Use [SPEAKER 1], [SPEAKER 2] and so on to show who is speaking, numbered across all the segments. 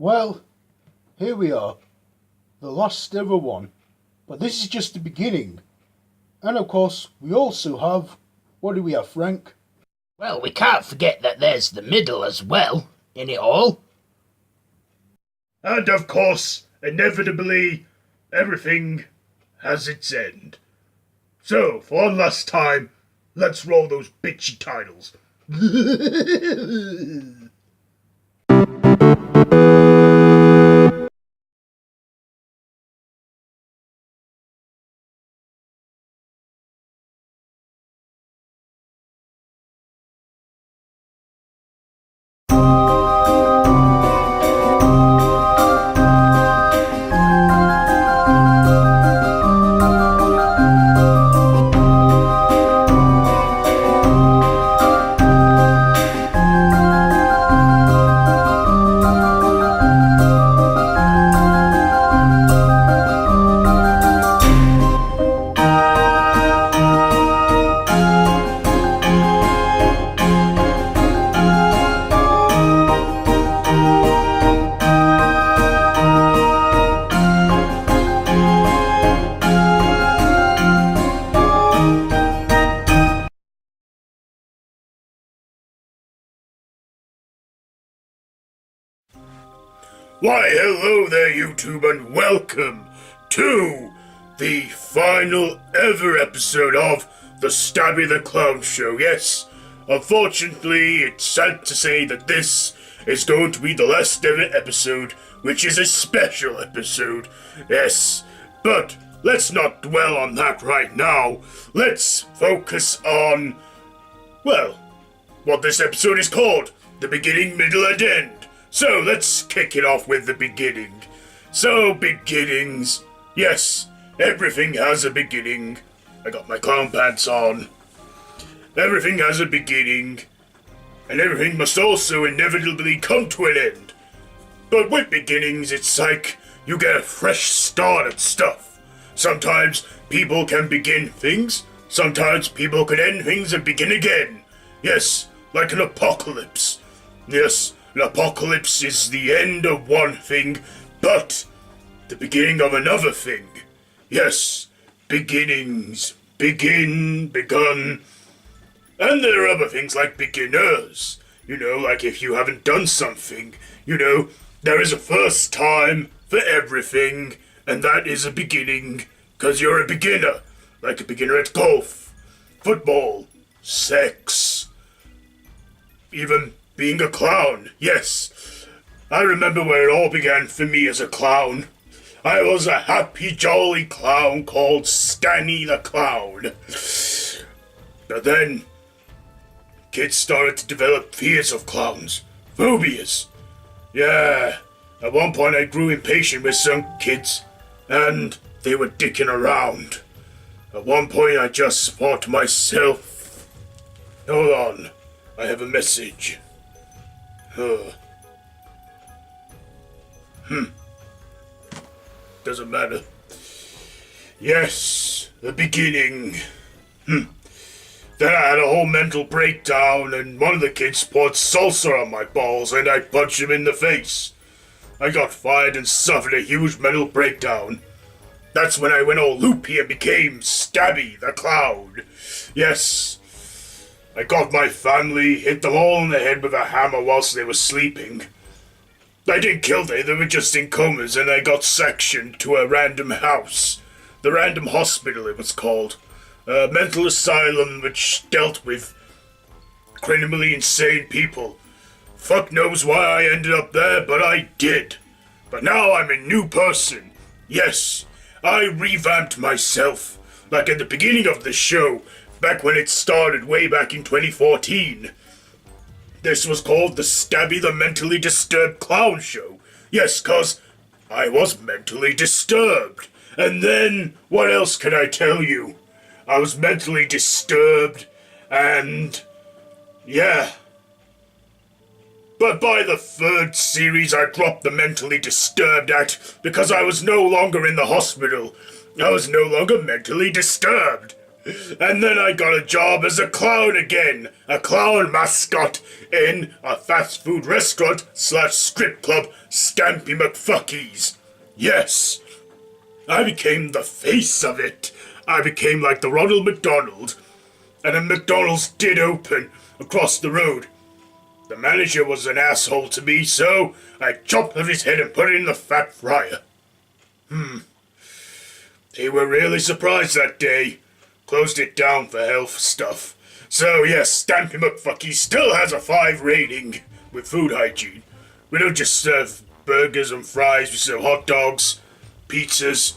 [SPEAKER 1] Well, here we are, the last ever one. But this is just the beginning. And of course, we also have... What do we have, Frank?
[SPEAKER 2] Well, we can't forget that there's the middle as well, in it all.
[SPEAKER 3] And of course, inevitably, everything has its end. So, for one last time, let's roll those bitchy titles. Why, hello there, YouTube, and welcome to the final ever episode of the Stabby the Clown show. Yes, unfortunately, it's sad to say that this is going to be the last ever episode, which is a special episode. Yes, but let's not dwell on that right now. Let's focus on, well, what this episode is called, the beginning, middle, and end. So let's kick it off with the beginning. So, beginnings. Yes, everything has a beginning. I got my clown pants on. Everything has a beginning. And everything must also inevitably come to an end. But with beginnings, it's like you get a fresh start at stuff. Sometimes people can begin things. Sometimes people can end things and begin again. Yes, like an apocalypse. Yes. An apocalypse is the end of one thing, but the beginning of another thing. Yes, beginnings. Begin, begun. And there are other things like beginners. You know, like if you haven't done something. You know, there is a first time for everything, and that is a beginning, 'cause you're a beginner. Like a beginner at golf, football, sex, even being a clown, yes. I remember where it all began for me as a clown. I was a happy, jolly clown called Stabby the Clown. But then, kids started to develop fears of clowns. Phobias. Yeah, at one point I grew impatient with some kids, and they were dicking around. At one point I just thought to myself, hold on, I have a message. Doesn't matter. Yes, the beginning. Then I had a whole mental breakdown, and one of the kids poured salsa on my balls, and I punched him in the face. I got fired and suffered a huge mental breakdown. That's when I went all loopy and became Stabby the Clown. Yes. I got my family, hit them all in the head with a hammer whilst they were sleeping. I didn't kill them, they were just in comas, and I got sectioned to a random house. The random hospital, it was called. A mental asylum which dealt with criminally insane people. Fuck knows why I ended up there, but I did. But now I'm a new person. Yes, I revamped myself, like at the beginning of the show, back when it started way back in 2014. This was called the Stabby the Mentally Disturbed Clown Show. Yes, 'cause I was mentally disturbed. And then, what else can I tell you? I was mentally disturbed, and yeah. But by the third series, I dropped the mentally disturbed act because I was no longer in the hospital. I was no longer mentally disturbed. And then I got a job as a clown again, a clown mascot in a fast food restaurant / strip club, Stampy McFuckies. Yes, I became the face of it. I became like the Ronald McDonald. And a McDonald's did open across the road. The manager was an asshole to me, so I chopped off his head and put it in the fat fryer. They were really surprised that day. Closed it down for health stuff. So yes, Stampy McFucky still has a 5 rating with food hygiene. We don't just serve burgers and fries, we serve hot dogs, pizzas,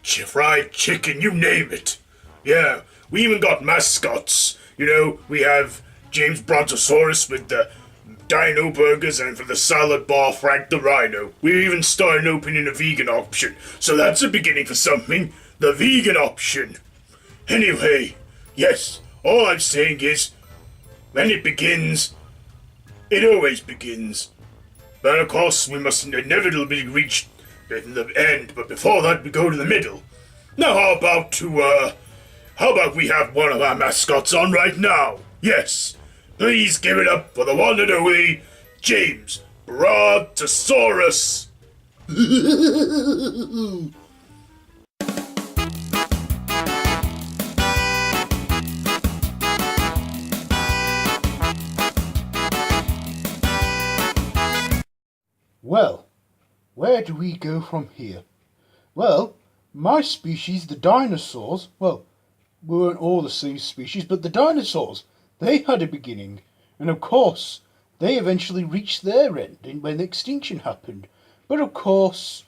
[SPEAKER 3] fried chicken, you name it. Yeah, we even got mascots. You know, we have James Brontosaurus with the Dino burgers, and for the salad bar, Frank the Rhino. We even started opening a vegan option, so that's a beginning for something. The vegan option. Anyway, yes, all I'm saying is, when it begins, it always begins. But of course, we must inevitably reach the end, but before that, we go to the middle. Now, how about we have one of our mascots on right now? Yes, please give it up for the one and only James Brontosaurus.
[SPEAKER 1] Well, where do we go from here? Well, my species, the dinosaurs, well, we weren't all the same species, but the dinosaurs, they had a beginning. And of course, they eventually reached their end when extinction happened. But of course,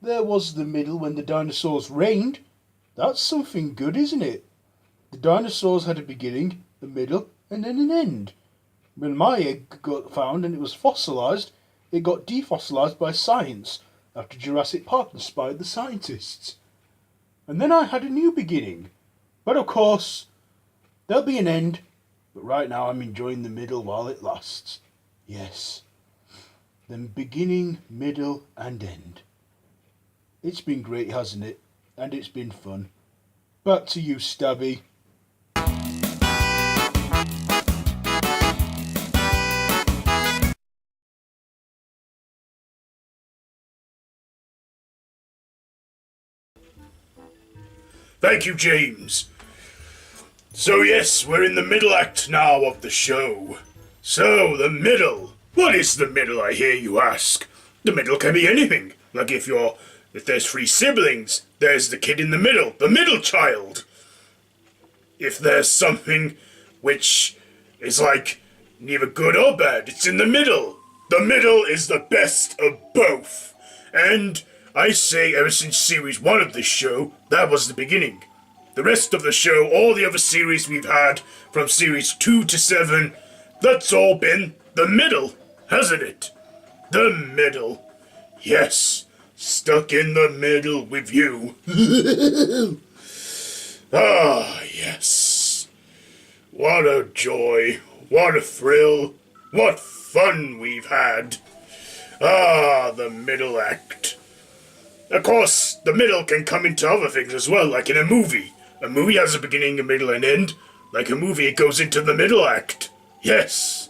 [SPEAKER 1] there was the middle when the dinosaurs reigned. That's something good, isn't it? The dinosaurs had a beginning, a middle, and then an end. When my egg got found and it was fossilized, it got defossilized by science after Jurassic Park inspired the scientists. And then I had a new beginning. But of course, there'll be an end. But right now I'm enjoying the middle while it lasts. Yes. The beginning, middle, and end. It's been great, hasn't it? And it's been fun. Back to you, Stabby.
[SPEAKER 3] Thank you, James. So yes, we're in the middle act now of the show. So, the middle. What is the middle, I hear you ask? The middle can be anything. Like if there's 3 siblings, there's the kid in the middle child. If there's something which is like neither good or bad, it's in the middle. The middle is the best of both. And I say ever since series 1 of this show, that was the beginning. The rest of the show, all the other series we've had, from series 2 to 7, that's all been the middle, hasn't it? The middle. Yes, stuck in the middle with you. Ah, yes. What a joy, what a thrill, what fun we've had. Ah, the middle act. Of course, the middle can come into other things as well, like in a movie. A movie has a beginning, a middle, and end. Like a movie, it goes into the middle act. Yes.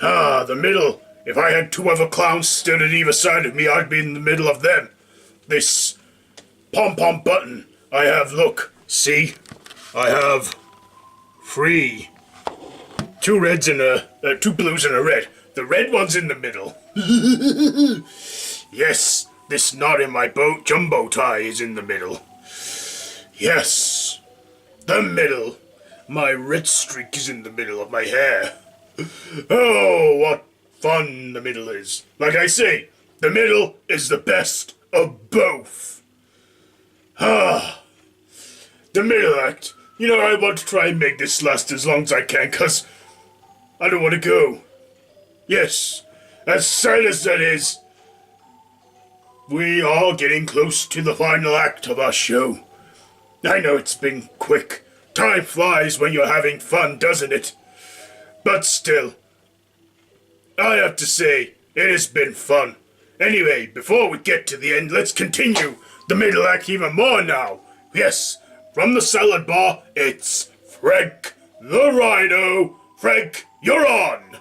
[SPEAKER 3] Ah, the middle. If I had 2 other clowns stood at either side of me, I'd be in the middle of them. This pom-pom button I have, look, see? I have 3. 2 reds and 2 blues and a red. The red one's in the middle. Yes, this knot in my jumbo tie is in the middle. Yes, the middle. My red streak is in the middle of my hair. Oh, what fun the middle is. Like I say, the middle is the best of both. Ah, the middle act. You know, I want to try and make this last as long as I can, because I don't want to go. Yes, as sad as that is, we are getting close to the final act of our show. I know it's been quick. Time flies when you're having fun, doesn't it? But still, I have to say, it has been fun. Anyway, before we get to the end, let's continue the middle act even more now. Yes, from the salad bar, it's Frank the Rhino. Frank, you're on!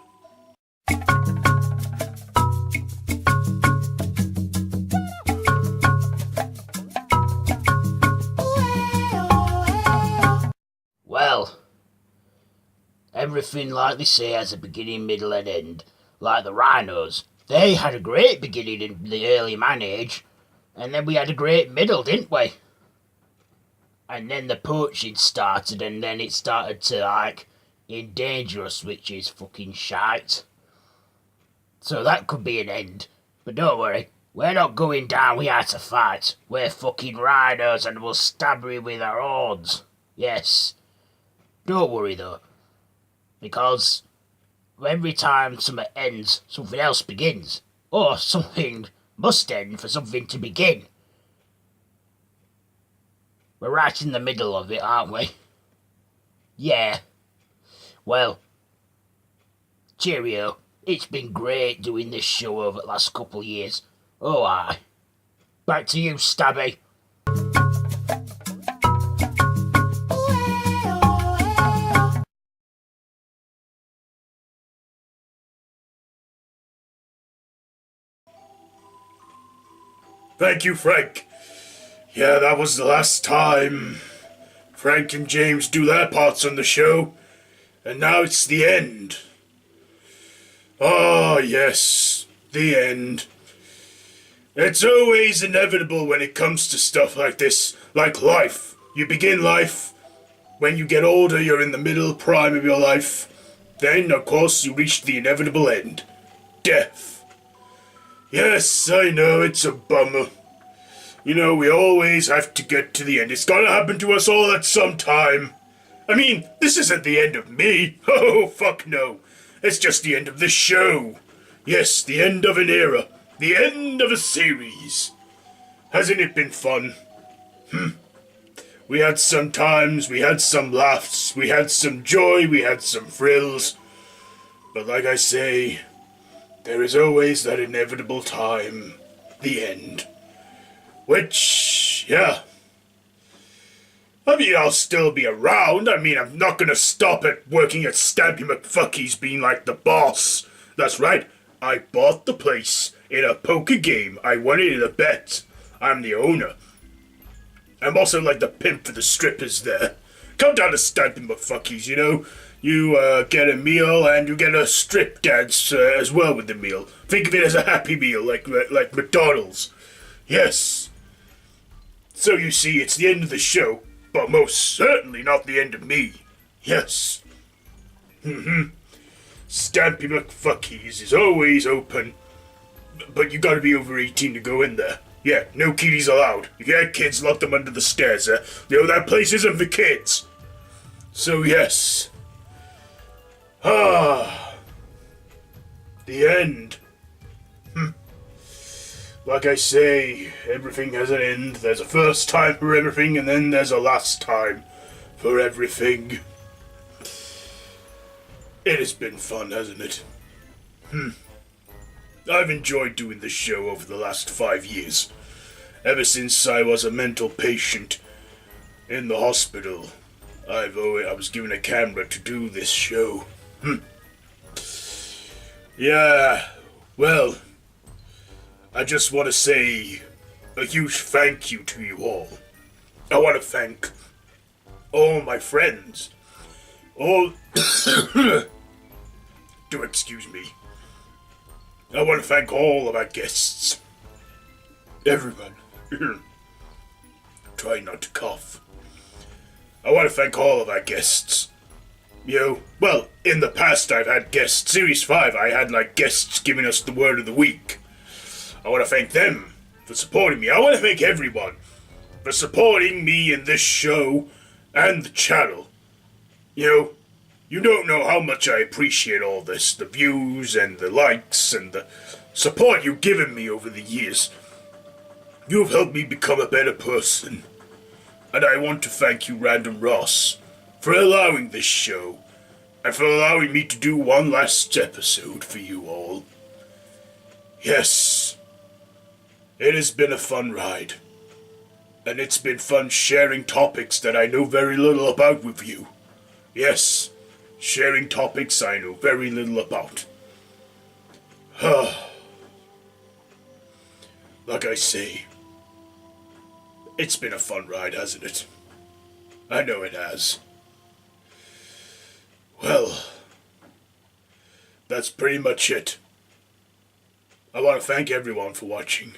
[SPEAKER 2] Well, everything like they say has a beginning, middle and end. Like the rhinos. They had a great beginning in the early man age, and then we had a great middle, didn't we? And then the poaching started, and then it started to, endanger us, which is fucking shite. So that could be an end. But don't worry, we're not going down, we are to fight. We're fucking rhinos, and we'll stab you with our horns. Yes. Don't worry, though. Because every time something ends, something else begins. Or something must end for something to begin. We're right in the middle of it, aren't we? Yeah. Well, cheerio. It's been great doing this show over the last couple of years. Oh, aye. Back to you, Stabby.
[SPEAKER 3] Thank you, Frank. Yeah, that was the last time Frank and James do their parts on the show, and now it's the end. Ah, yes, the end. It's always inevitable when it comes to stuff like this, like life. You begin life, when you get older, you're in the middle prime of your life. Then, of course, you reach the inevitable end. Death. Yes, I know, it's a bummer. You know, we always have to get to the end. It's gonna happen to us all at some time. I mean, this isn't the end of me. Oh, fuck no. It's just the end of this show. Yes, the end of an era. The end of a series. Hasn't it been fun? We had some times, we had some laughs, we had some joy, we had some thrills. But like I say, there is always that inevitable time. The end. Which, yeah. I mean, I'll still be around. I mean, I'm not gonna stop at working at Stabby McFucky's being like the boss. That's right. I bought the place in a poker game. I won it in a bet. I'm the owner. I'm also like the pimp for the strippers there. Come down to Stabby McFucky's, you know. You get a meal and you get a strip dance as well with the meal. Think of it as a happy meal, like McDonald's. Yes. So you see, it's the end of the show, but most certainly not the end of me. Yes. Stampy McFucky's is always open, but you gotta be over 18 to go in there. Yeah, no kiddies allowed. If you had kids, lock them under the stairs. You know, that place isn't for kids. So yes. The end. Like I say, everything has an end. There's a first time for everything, and then there's a last time for everything. It has been fun, hasn't it? I've enjoyed doing this show over the last 5 years. Ever since I was a mental patient in the hospital, I was given a camera to do this show. Yeah, well, I just want to say a huge thank you to you all. I want to thank all my friends. All... Do excuse me. I want to thank all of our guests. Everyone. Try not to cough. I want to thank all of our guests. You know, well, in the past I've had guests. Series 5, I had, guests giving us the word of the week. I want to thank them for supporting me. I want to thank everyone for supporting me in this show and the channel. You know, you don't know how much I appreciate all this. The views and the likes and the support you've given me over the years. You've helped me become a better person. And I want to thank you, Random Ross, for allowing this show, and for allowing me to do one last episode for you all. Yes, it has been a fun ride, and it's been fun sharing topics that I know very little about with you. Yes, sharing topics I know very little about. Like I say, it's been a fun ride, hasn't it? I know it has. Well, that's pretty much it. I want to thank everyone for watching.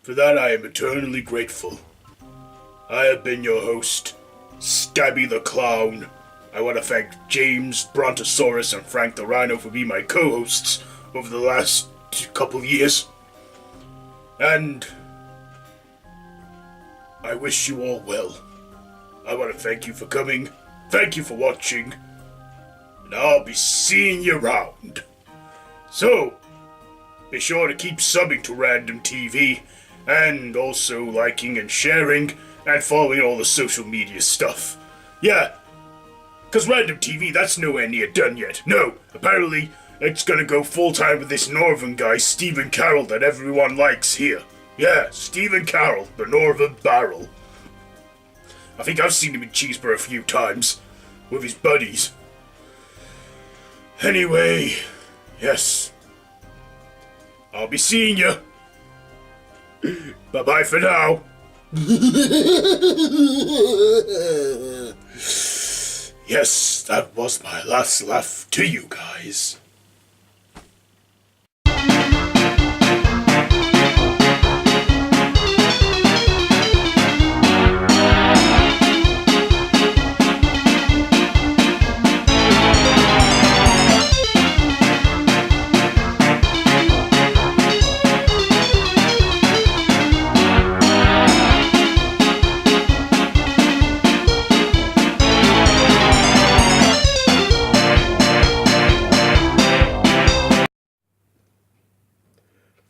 [SPEAKER 3] For that I am eternally grateful. I have been your host, Stabby the Clown. I want to thank James, Brontosaurus, and Frank the Rhino for being my co-hosts over the last couple years. And I wish you all well. I want to thank you for coming, thank you for watching, and I'll be seeing you around. So, be sure to keep subbing to Random TV, and also liking and sharing, and following all the social media stuff. Yeah, because Random TV, that's nowhere near done yet. No, apparently it's gonna go full-time with this Northern guy, Stephen Carroll, that everyone likes here. Yeah, Stephen Carroll, the Northern Barrel. I think I've seen him in Cheeseburger a few times, with his buddies. Anyway, yes. I'll be seeing you. Bye-bye for now. Yes, that was my last laugh to you guys.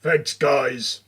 [SPEAKER 3] Thanks, guys.